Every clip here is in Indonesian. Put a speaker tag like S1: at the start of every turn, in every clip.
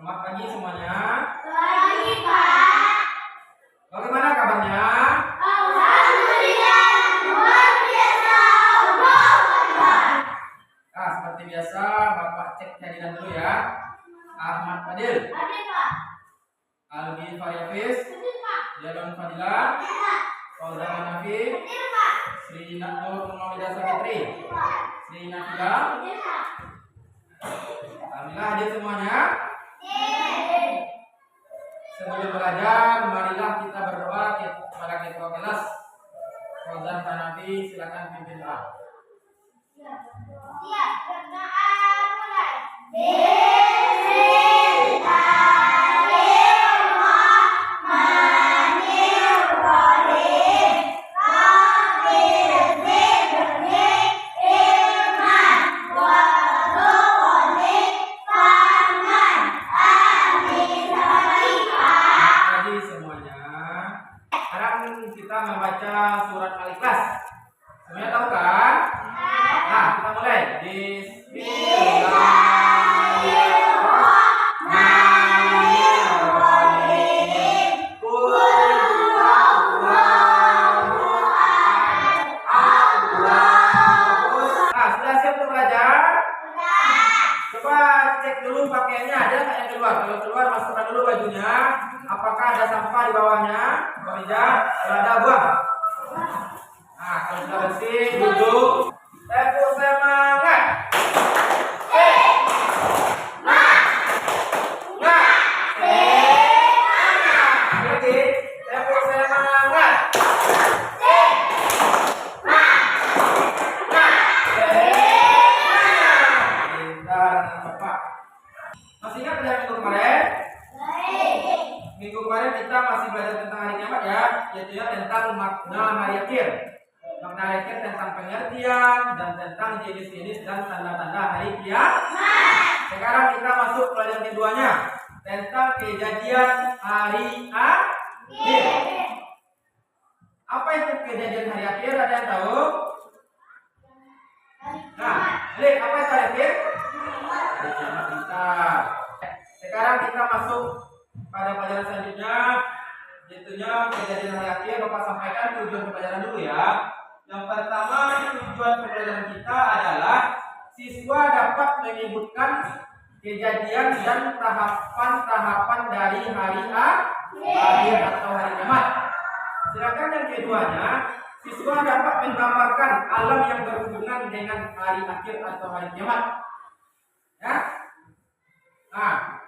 S1: Selamat pagi semuanya.
S2: Pagi, Pak.
S1: Bagaimana kabarnya?
S2: Alhamdulillah, luar biasa. Alhamdulillah.
S1: Nah, seperti biasa, Bapak cek jadian dulu ya. Ahmad Fadil,
S2: Hadir, Pak.
S1: Albi Faryafis,
S2: Hadir, Pak.
S1: Jalon Fadila,
S2: Hadir, Pak.
S1: Fauzan Hanafi,
S2: Hadir, Pak.
S1: Sri Nur Maulida Savitri,
S2: Hadir, Pak.
S1: Sri Nafila.
S2: Hadir, Pak.
S1: Alhamdulillah hadir semuanya.
S2: Hadir.
S1: Sebelum belajar, marilah kita berdoa kepada ketua kelas. Fauzan Hanafi, silakan pimpin doa.
S2: Siap, berdoa mulai. Bismillahirrahmanirrahim. Rabbi zidni ilman warzuqni fahman. Amin.
S1: Jadi semuanya, sekarang kita membaca surat Al-Ikhlas. Semuanya tahu kan? Nah, kita mulai. Bismillahirrahmanirrahim. Qul huwallahu ahad, Allahus. Nah, sudah siap untuk belajar? Coba cek dulu pakaiannya, ada nggak yang keluar? Kalau keluar, masukkan dulu bajunya. Apakah ada sampah di bawahnya? Kalau tidak, kalau ada buang. Nah, kalau sudah bersih, duduk. Tepuk semangat. Lagi, tepuk semangat. Pintar, Bapak. Masih ingat belajar minggu kemarin? Minggu kemarin kita masih belajar tentang hari kiamat ya, yaitu ya tentang makna hari akhir. Makna hari akhir tentang pengertian dan tentang jenis-jenis dan tanda-tanda hari kiamat. Sekarang kita masuk pelajaran keduanya tentang kejadian hari akhir. Apa itu kejadian hari akhir? Ada yang tahu? Nah, Lek, apa itu hari akhir? Hari kiamat kita. Sekarang kita masuk pada pelajaran selanjutnya, yaitu kejadian hari akhir. Bapak sampaikan tujuan pembelajaran dulu ya. Yang pertama, tujuan pembelajaran kita adalah siswa dapat menyebutkan kejadian dan tahapan-tahapan dari hari akhir atau hari kiamat. Sedangkan yang keduanya, siswa dapat menggambarkan alam yang berhubungan dengan hari akhir atau hari kiamat. Ya? Nah.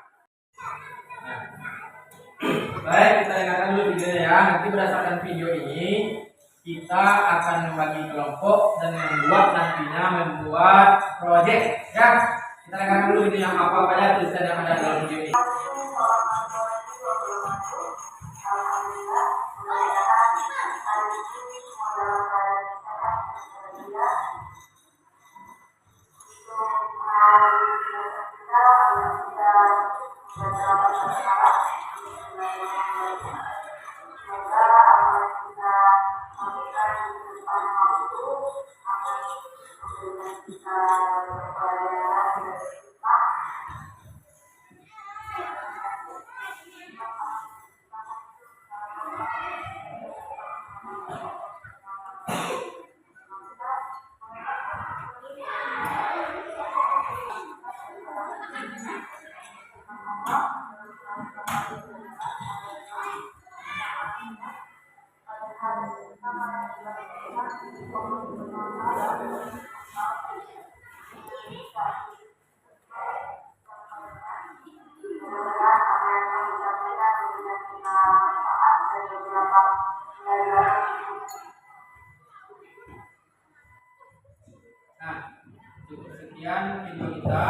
S1: Baik, kita dengarkan dulu videonya ya. Nanti berdasarkan video ini kita akan membagi kelompok dan membuat proyek ya. Kita dengarkan dulu video yang apa aja tulisan yang ada dalam video ini. Nah, cukup sekian video kita.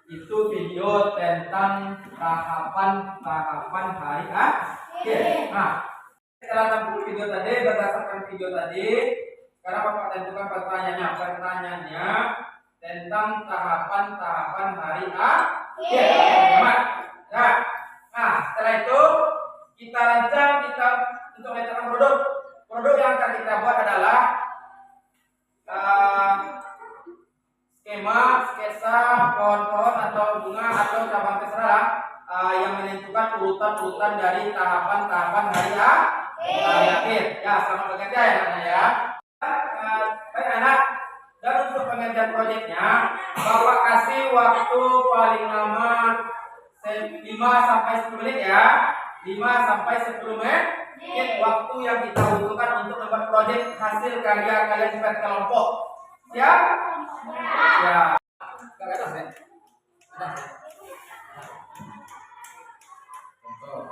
S1: Itu video tentang tahapan hari akhir. Nah, setelah tampil video tadi, berdasarkan video tadi, sekarang Bapak tentukan pertanyaannya. Pertanyaannya tentang tahapan-tahapan hari akhir. Nah, setelah itu kita rancang untuk menentukan produk. Produk yang akan kita buat adalah skema, sketsa pohon-pohon urutan dari tahapan-tahapan hari akhir. Ya, selamat bekerja ya anak ya. Baik anak, dan untuk pengerjaan proyeknya, Bapak kasih waktu paling lama 5 sampai 10 menit ya. 5 sampai 10 menit waktu yang kita butuhkan untuk membuat proyek hasil karya kalian sebagai kelompok. Siap? Ya. Enggak ada ya? Ada. Contoh.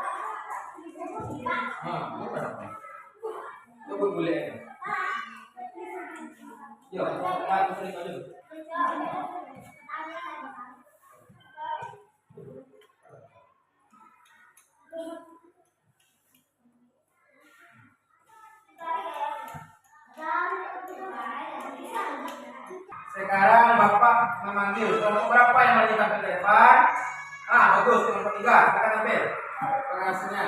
S1: Apa namanya? Coba boleh. Ya, kita sering aja. Sekarang Bapak memanggil kelompok berapa yang mau ditampil ke depan? Bagus, kelompok 3, silakan tampil pengasuhnya.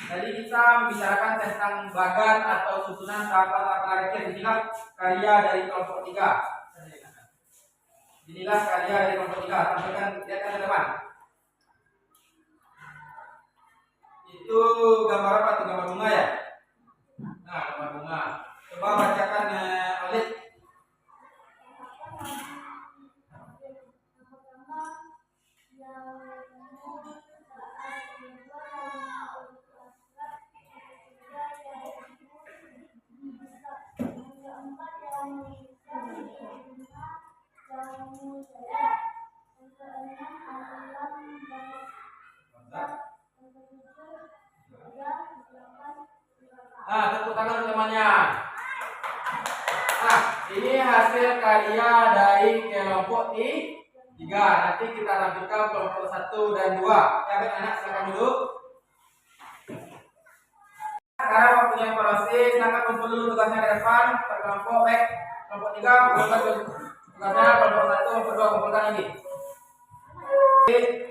S1: Jadi kita membicarakan tentang bagan atau susunan tahapan-tahapan akhir. Inilah karya dari kelompok 3. Inilah karya dari kelompok 3. Tampilkan, lihatkan ke depan. Itu gambar apa? Itu gambar bunga ya? Nah, gambar bunga. Coba bacakan Alit. Tepuk tangan temannya. Ini hasil karya dari kelompok 3. Nanti kita tampilkan kelompok 1 dan 2. Ya, baik anak, silakan duduk. Sekarang waktunya evaluasi. Silakan kumpul dulu tugasnya ke depan. Per kelompok baik. Kelompok 3 kumpulkan tugasnya, kelompok 1, kelompok 2 kumpulkan lagi.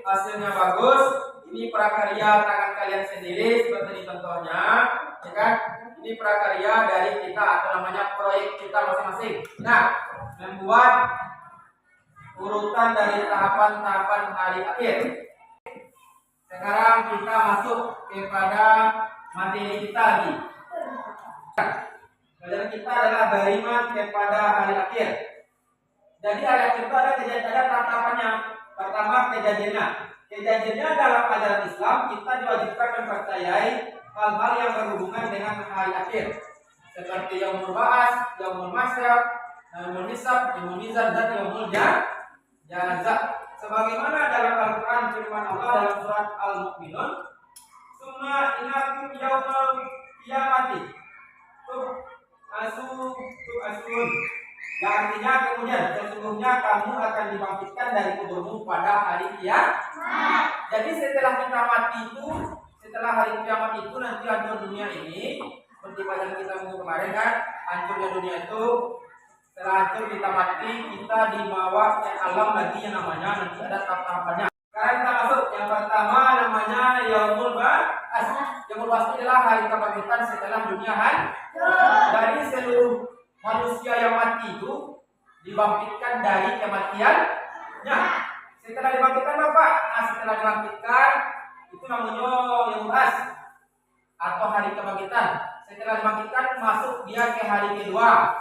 S1: Hasilnya bagus. Ini prakarya tangan kalian sendiri seperti ini contohnya, ya kan? Ini prakarya dari kita atau namanya proyek kita masing-masing. Nah, membuat urutan dari tahapan-tahapan hari akhir. Sekarang kita masuk kepada materi kita lagi. Pelajaran kita adalah beriman kepada hari akhir. Jadi hari akhir itu ada kejadian tahapannya. Pertama, kejadiannya. Kejadiannya dalam ajaran Islam kita diwajibkan mempercayai hal-hal yang berhubungan dengan hari akhir, seperti yaumul ba'ats, yaumul mahsyar, yaumul hisab, yaumul mizan, dan yaumul janazah. Sebagaimana dalam Al-Quran firman Allah dalam surat Al-Mu'minun, "Summa innakum yaumal qiyamati tub'atsun." Yang artinya kemudian sesungguhnya kamu akan dibangkitkan dari kuburmu pada hari kiamat. Jadi setelah kita mati itu, setelah hari kiamat itu nanti hancur dunia ini. Seperti pelajaran kita minggu kemarin kan, hancurnya dunia itu setelah hancur kita mati, kita dibawa ke alam lagi yang namanya nanti ada tahap-tahapannya. Sekarang kita masuk yang pertama namanya yaumul ba'ats. Yaumul ba'ats adalah hari kebangkitan setelah dunia hancur. Dari seluruh manusia yang mati itu dibangkitkan dari kematiannya. Setelah dibangkitkan apa? Setelah dibangkitkan itu namanya yaumul ba'ats atau hari kebangkitan. Setelah dibangkitkan masuk dia ke hari kedua,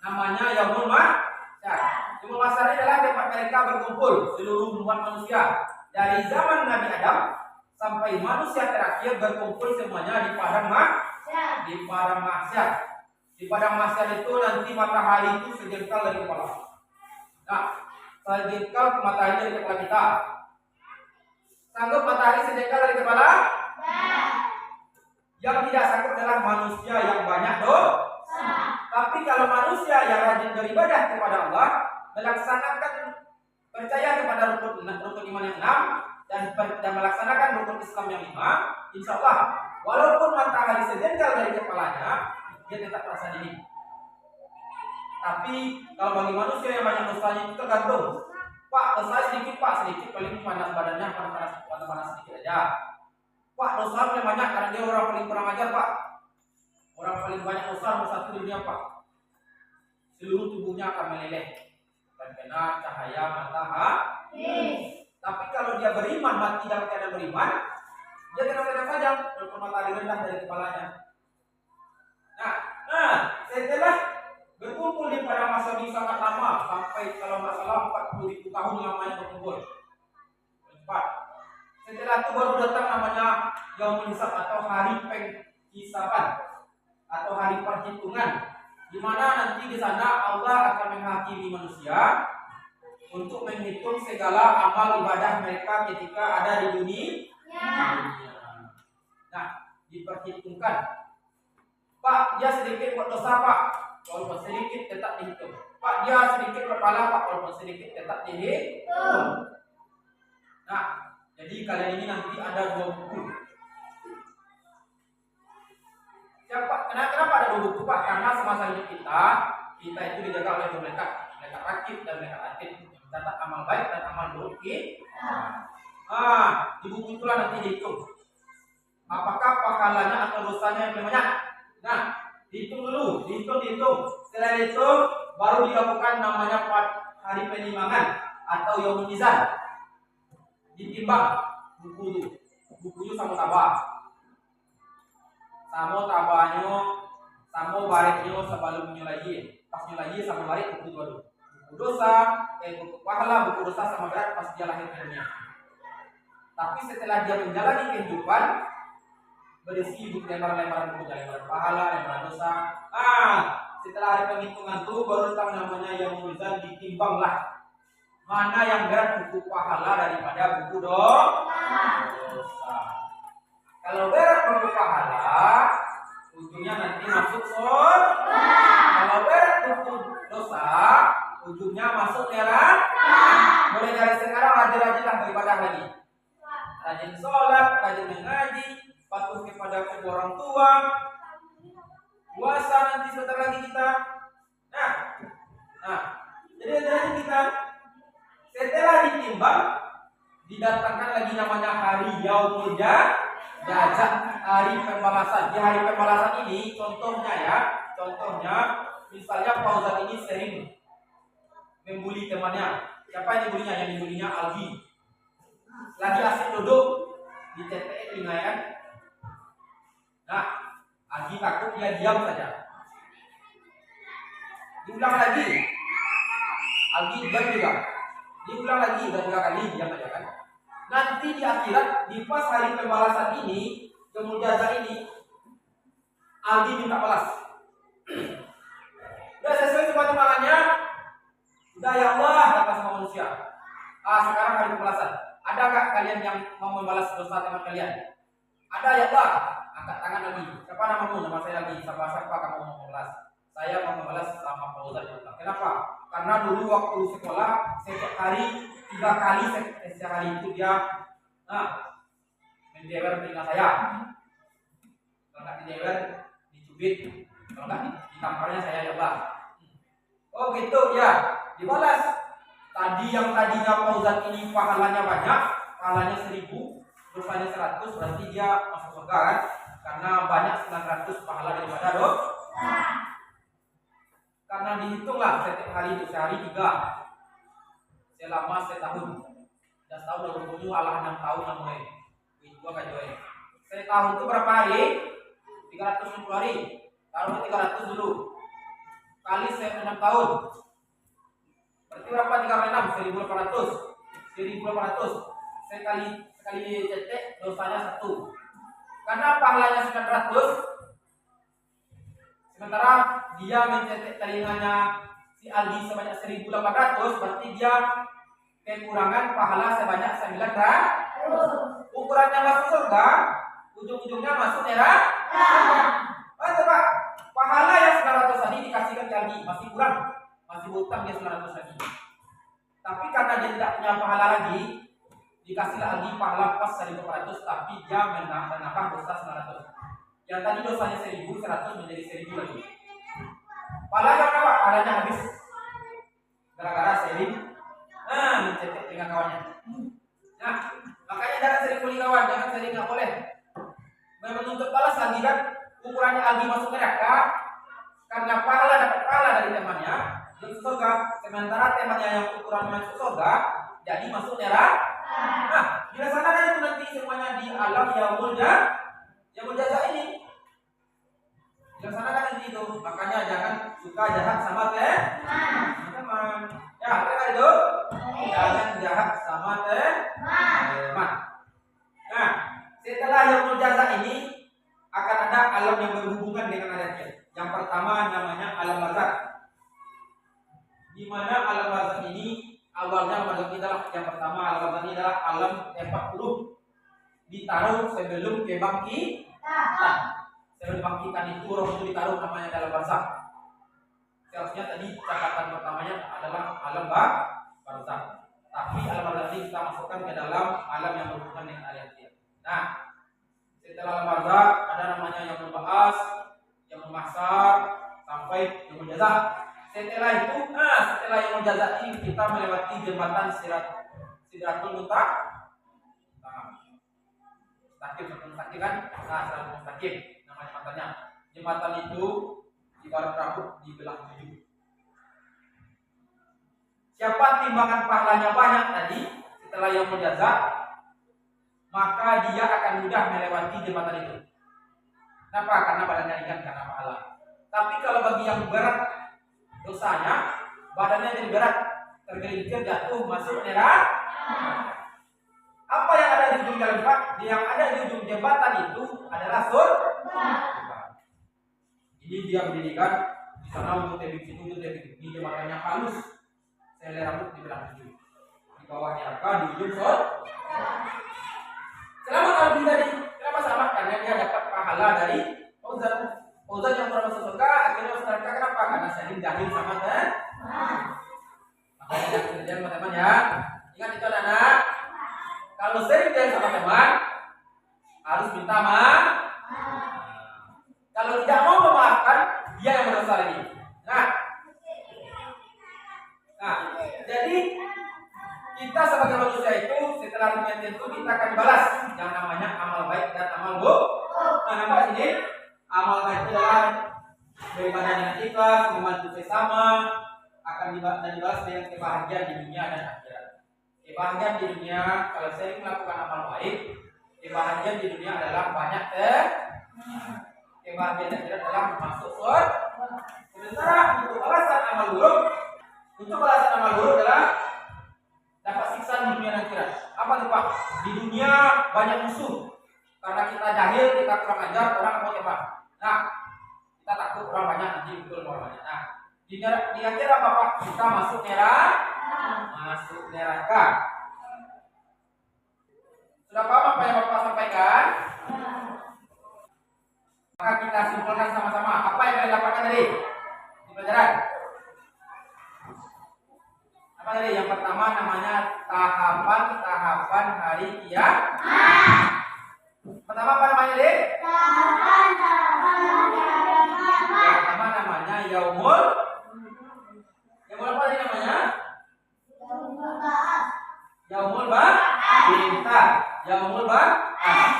S1: namanya yaumul mahsyar. Yaumul mahsyar adalah tempat mereka berkumpul seluruh umat manusia dari zaman Nabi Adam sampai manusia terakhir berkumpul semuanya di padang mahsyar. Di padang mahsyar itu nanti matahari itu sejengkal dari kepala. Nah, sejengkal matahari dari kepala kita. Sanggup matahari sejengkal dari kepala? Yang tidak sanggup adalah manusia yang banyak dosa. Tapi kalau manusia yang rajin beribadah kepada Allah, melaksanakan percaya kepada rukun iman yang 6 dan melaksanakan rukun Islam yang 5, insya Allah walaupun matahari sejengkal dari kepalanya, dia tetap terasa dingin. Tapi kalau bagi manusia yang banyak dosanya itu tergantung. Pak, dosa sedikit Pak, sedikit paling panas badannya, panas sedikit aja. Pak, dosa paling banyak karena dia orang paling kurang ajar Pak. Orang paling banyak dosa nomor 1 di dunia Pak. Seluruh tubuhnya akan meleleh dan kena cahaya matahari. Tapi kalau dia beriman, mati dalam keadaan beriman, dia tenang-tenang saja, walaupun matahari rendah dari kepalanya. Nah, setelah berkumpul di pada masa ini sangat lama, sampai kalau nggak salah 40.000 tahun lamanya berkumpul. Cepat. Setelah itu baru datang namanya Yaumul Hisab atau hari penghisaban atau hari perhitungan, di mana nanti di sana Allah akan menghakimi manusia untuk menghitung segala amal ibadah mereka ketika ada di dunia. Nah, diperhitungkan. Pak, dia sedikit buat dosa, Pak. Walaupun sedikit tetap dihitung. Pak, dia sedikit berpahala, Pak. Walaupun sedikit tetap dihitung. Nah, jadi kalian ini nanti ada 2 buku. Kenapa ada 2 buku, Pak? Karena semasa hidup kita itu dijaga oleh malaikat rakib dan malaikat atid yang mencatat amal baik dan amal buruk kita. Di buku itulah nanti dihitung apakah pahalanya atau dosanya yang banyak. Nah, dihitung dulu, dihitung. Setelah itu baru dilakukan namanya hari penimbangan atau yaumul mizan. Ditimbang bukunya sama tabah. Sama tabahnya, sama bareknya sebelum nyulaji. Pas nyulaji sama barek buku dulu. Buku dosa, buku pahala, buku dosa sama berat pas dia lahir ke dunia. Tapi setelah dia menjalani kehidupan, berisi buku lembaran-lembaran buku, lembaran pahala, lembaran dosa. Setelah hari penghitungan itu baru datang namanya yang mizan, ditimbanglah mana yang berat buku pahala daripada buku dosa. Kalau berat buku pahala, ujungnya nanti masuk surga. Kalau berat buku dosa, ujungnya masuk neraka. Mulai dari sekarang rajin-rajinlah beribadah lagi. Rajin sholat, rajin mengaji, patuh kepada kedua orang tua, puasa nanti sebentar lagi kita. Jadi rajin kita. Setelah ditimbang, didatangkan lagi namanya hari Yaumul Jazaa, hari pembalasan. Di hari pembalasan ini, contohnya, misalnya Fauzan ini sering membuli temannya. Siapa yang dibulinya? Yang dibulinya Algi. Lagi asik duduk di TPE tinggal. Nah, Algi takut, dia diam saja. Diulang lagi, Algi diam juga. Diulang lagi, udah 3 kali diam saja kan. Nanti di akhirat, di pas hari pembalasan ini, Yaumul Jazaa ini, Algi minta balas. Udah sesuai sama timbangannya, udah ya Allah, kata sama manusia. Sekarang hari pembalasan. Ada gak kalian yang mau membalas dosa teman kalian? Ada ya Allah, angkat tangan lagi. Siapa namamu? Nama saya lagi. Siapa kamu mau membalas? Saya mau membalas sama Fauzan. Kenapa? Karena dulu waktu sekolah setiap hari 3 kali setiap hari itu dia mendewer telinga saya. Kalau nggak didewer, dicubit. Kalau nggak ditamparnya saya ya Allah. Oh gitu ya, dibalas. Yang tadinya Fauzan ini pahalanya banyak, pahalanya 1000, dosanya 100, berarti dia masuk surga kan? Karena banyak 900 pahala daripada dosa. Karena dihitunglah setiap hari itu sehari 3 selama setahun. Dan setahun udah berbunuh Allah 6 tahun namanya. Itu kan joy. Setahun itu berapa hari? 360 hari. Taruh 300 dulu. Kali 6 tahun. Berarti berapa 3 6? 1800. 1800. Sekali cetek dosanya 1. Karena pahalanya 900. Sementara dia mencetek telinganya si Aldi sebanyak 1800, berarti dia kekurangan pahala sebanyak 900. Ukurannya masuk surga, ujung-ujungnya masuk neraka. Coba pahala yang 900 tadi dikasihkan ke Aldi, masih kurang, masih hutang dia 900 lagi. Tapi karena dia tidak punya pahala lagi, dikasihlah Aldi pahala pas 1400, tapi dia menambah dosa 900. Yang tadi dosanya 1100 menjadi 1000 lagi. Pahalanya apa? Pahalanya habis gara-gara sering mencetek dengan kawannya. Nah, makanya jangan sering bully kawan, jangan sering, nggak boleh. Menuntut balas lagi kan, ukurannya Aldi masuk neraka karena pahala dapat pahala dari temannya masuk surga, sementara temannya yang ukurannya masuk surga jadi masuk neraka. Nah, dilaksanakan itu nanti semuanya di alam yaumul jaza ini. Dilaksanakan nanti itu. Makanya jangan suka jahat sama teman. Ya, mereka itu jangan jahat sama teman. Nah, setelah yaumul jaza ini akan ada alam yang berhubungan dengan ayatnya. Yang pertama namanya alam barzakh. Di mana alam barzakh ini awalnya barzakh adalah yang pertama alam barzakh ini adalah alam 40 ditaruh sebelum kebangkitan. Sebelum bangkitan itu roh itu ditaruh namanya dalam barzakh. Seharusnya tadi catatan pertamanya adalah alam barzakh. Tapi alam barzakh ini kita masukkan ke dalam alam yang berhubungan dengan ayatnya. Nah, setelah alam barzakh ada namanya yang membahas, yang memasar sampai yang menjazah. Setelah itu, setelah yang menjazah ini kita melewati jembatan Sidratul Muntaha. Mustaqim kan? Nah, Sidratul Mustaqim nama jembatannya. Jembatan itu ibarat rambut dibelah 7. Siapa timbangan pahalanya banyak tadi setelah yang menjazah, maka dia akan mudah melewati jembatan itu. Kenapa? Karena badannya ringan karena pahala. Tapi kalau bagi yang berat dosanya, badannya jadi berat, tergelincir jatuh masuk neraka. Apa yang ada di ujung jalan Pak? Yang ada di ujung jembatan itu adalah surga. Ini dia mendirikan di sana untuk tebing situ, untuk tebing di jembatannya halus. Selai rambut di belah 7. Di bawah neraka di ujung surga. Selamat Albi tadi. Kenapa selamat? Karena dia dapat pahala dari Fauzan yang pernah masuk surga, akhirnya masuk neraka. Kenapa? Karena sering jahil sama teman. Makanya jangan kerja sama teman ya. Ingat itu anak-anak. Kalau sering jahil sama teman, harus minta maaf. Kalau tidak mau memaafkan, dia yang berdosa lagi. Nah, jadi kita sebagai manusia itu setelah dunia itu kita akan balas yang namanya amal baik dan amal buruk. Nah, nampak ini amal baik itu adalah beribadah dengan ikhlas, membantu sesama, akan dibalas dengan kebahagiaan di dunia dan akhirat. Kebahagiaan di dunia kalau saya melakukan amal baik, kebahagiaan di dunia adalah banyak kebahagiaan di akhirat adalah masuk surga. Sementara untuk balasan amal buruk, adalah dapat siksa di dunia dan akhirat. Apa itu Pak? Di dunia banyak musuh. Karena kita jahil, kita kurang ajar, orang mau tembak. Nah, kita takut orang banyak nanti pukul orang banyak. Nah, di akhirat apa Pak? Kita masuk neraka. Sudah paham apa yang Bapak sampaikan? Maka kita simpulkan sama-sama apa yang kalian dapatkan tadi di pelajaran. Apa tadi? Yang pertama namanya tahapan hari kiamat. Pertama apa namanya tadi?
S2: Tahapan hari kiamat.
S1: Yang pertama namanya yaumul. Yaumul apa tadi namanya? Yaumul ba'ats. Yaumul ba'ats.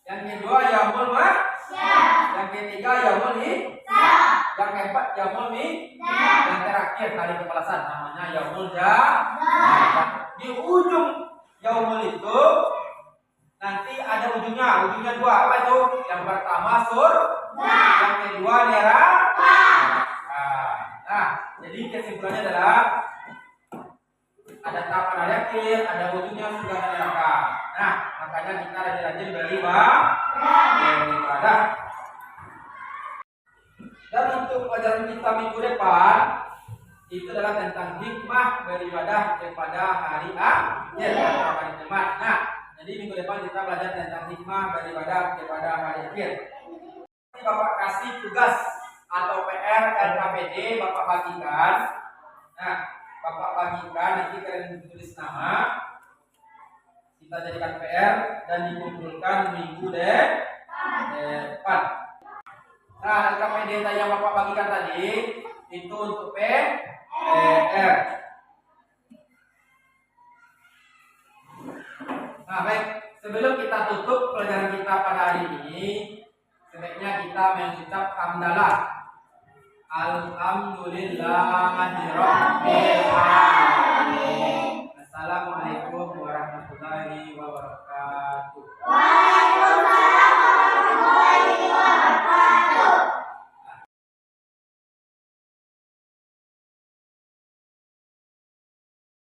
S1: Yang kedua yaumul mahsyar. Yang ketiga yaumul hisab. Yang keempat yaumul mizan. Yang terakhir hari pembalasan namanya yaumul jazaa. Di ujung yaumul itu nanti ada ujungnya dua. Apa itu? Yang pertama surga, yang kedua neraka. Nah, jadi kesimpulannya adalah ada tahapan hari akhir, ada ujungnya surga dan neraka. Nah, makanya kita rajin-rajin beribadah. Dan untuk pelajaran kita minggu depan itu adalah tentang hikmah beribadah kepada hari akhir atau hari kiamat. Nah, jadi minggu depan kita belajar tentang hikmah beribadah kepada hari akhir. Bapak kasih tugas atau PR LKPD Bapak bagikan. Nah, Bapak bagikan nanti kalian tulis nama. Kita jadikan PR dan dikumpulkan minggu depan. Nah, LKPD yang Bapak bagikan tadi itu untuk PR. Nah, baik. Sebelum kita tutup pelajaran kita pada hari ini, sebaiknya kita mengucap hamdalah. Alhamdulillahirabbil alamin.